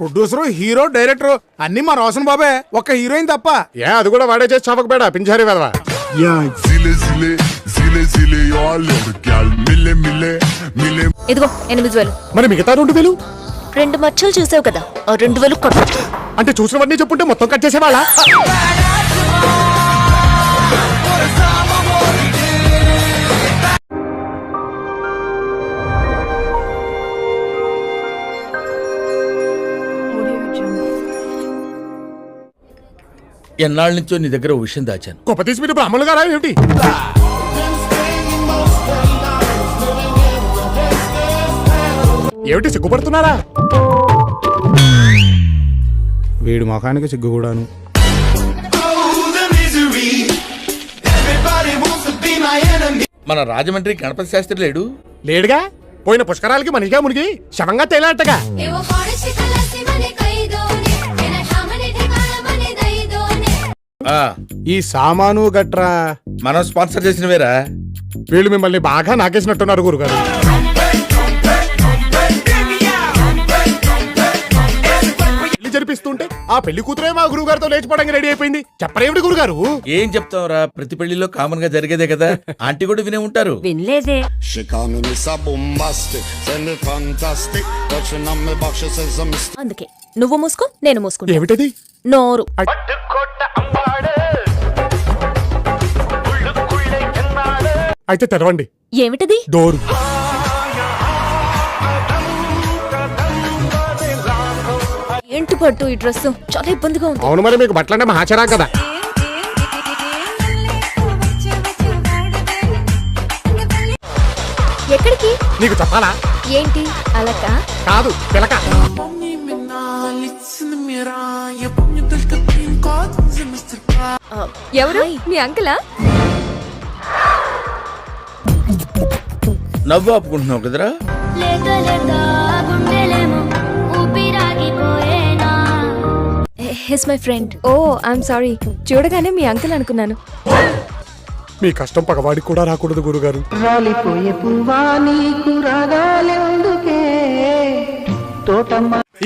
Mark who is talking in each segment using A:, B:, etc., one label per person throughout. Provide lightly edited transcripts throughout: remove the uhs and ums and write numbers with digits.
A: Producer, hero, director అన్ని మా రోషన్ బాబే, ఒక్క హీరోయిన్ తప్ప.
B: ఏ అది కూడా వాడే చేసి చవకబేడా పింజారి వెదవా.
C: ఇదిగో 8,000.
B: మరి మిగతా 2,000
C: 2 మచ్చలు చూసావు కదా, ఆ 2,000 కొట్టు.
B: అంటే చూసినవన్నీ చెప్పుంటే మొత్తం కట్ చేసేవాళ్ళ.
D: ఎన్నాళ్ళ నుంచో నీ దగ్గర ఓ విషయం దాచాను.
B: గొప్ప తీసి మీరు బ్రాహ్మణులు గారా ఏమిటి? ఏమిటి సిగ్గుపడుతున్నారా?
A: వీడి ముఖానికి సిగ్గు కూడాను.
D: మన రాజమండ్రి గణపతి శాస్త్రి లేడు?
B: లేడుగా. పోయిన పుష్కరాలకి మనిషిగా మునిగి శవంగా తేలాటగా.
A: ఈ సామాను గట్రా
D: మనం స్పాన్సర్ చేసినవేరా.
B: వీళ్ళు మిమ్మల్ని బాగా నాకేసినట్టున్నారు గురుగారు. పెళ్లి జరిపిస్తుంటే ఆ పెళ్లి కూతురే మా గురువు గారితో లేచిపోవడానికి రెడీ అయిపోయింది. చెప్పరేమిటి గురుగారు?
D: ఏం చెప్తావురా, ప్రతి పెళ్లిలో కామన్ గా జరిగేదే కదా. ఆంటీ కూడా వినే ఉంటారు.
C: వినలేదే. అందుకే నువ్వు మూసుకో, నేను మూసుకుంటా.
B: ఏమిటది?
C: నోరు.
B: అయితే తెరవండి.
C: ఏమిటది?
B: డోరు.
C: ఏంటి పట్టు ఈ డ్రెస్ చాలా ఇబ్బందిగా ఉంది.
B: అవును, మరి మీకు బట్టలంటే మహాచరా కదా.
C: ఎక్కడికి?
B: నీకు చెప్పాలా?
C: ఏంటి అలక?
B: కాదు, పిలక.
C: ఎవరు? మీ అంకులా?
D: నవ్వు ఆపుకుంటున్నావు కదరా.
C: He's my friend. Oh I'm sorry, చూడగానే మీ అంకుల్ అనుకున్నాను.
B: మీ కష్టం పగవాడికి కూడా రాకూడదు గురుగారు.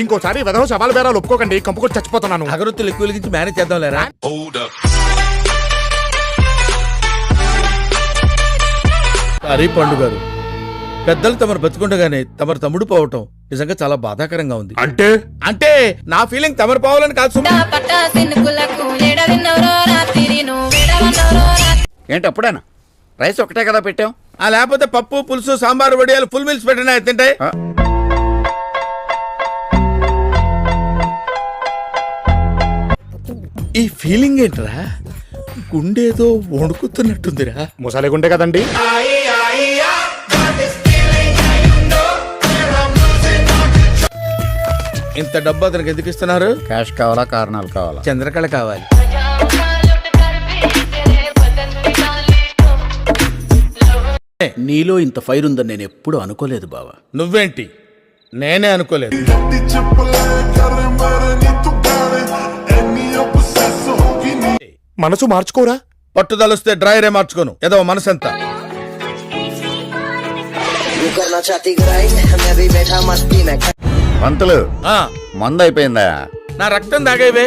B: ఇంకోసారి వెధవ సవాల్ బేరాలు ఒప్పుకోకండి, కంపుకొచ్చి చచ్చిపోతున్నాను.
D: అగరొత్తులు ఎక్కువ వెలిగించి మేనేజ్ చేద్దాం లేరా. అరే పండు గారు, పెద్దలు తమరు బతుకుండగానే తమరు తమ్ముడు పోవటం నిజంగా చాలా బాధాకరంగా ఉంది. అంటే నా ఫీలింగ్ తమరు పోవాలని కాదు.
E: ఏంటి అప్పుడేనా? రైస్ ఒకటే కదా పెట్టాం.
D: లేకపోతే పప్పు, పులుసు, సాంబారు, వడియాలు, ఫుల్ మీల్స్ పెట్టినా తింటాయి. ఈ ఫీలింగ్ ఏంట్రా? గుండేదో వణుకుతున్నట్టుందిరా.
B: ముసలి గుండె కదండి.
D: ఇంత డబ్బు అతనికి ఎందుకు ఇస్తున్నారు?
E: క్యాష్ కావాలా, కారణాలు కావాలా?
D: చంద్రకళ కావాలి.
E: నీలో ఇంత ఫైర్ ఉందని నేను ఎప్పుడు అనుకోలేదు బావా.
D: నువ్వేంటి? నేనే అనుకోలేదు.
B: మనసు మార్చుకోరా.
D: పట్టుదలొస్తే డ్రైరే మార్చుకోను. ఏదో మనసంతా.
E: పంతులు, మందు అయిపోయిందా?
D: నా రక్తం దాగేవే.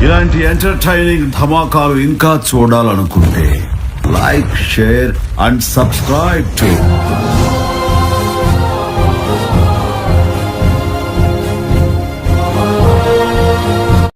F: ఇలాంటి ఎంటర్టైనింగ్ ధమాకాలు ఇంకా చూడాలనుకుంటే like, share and subscribe to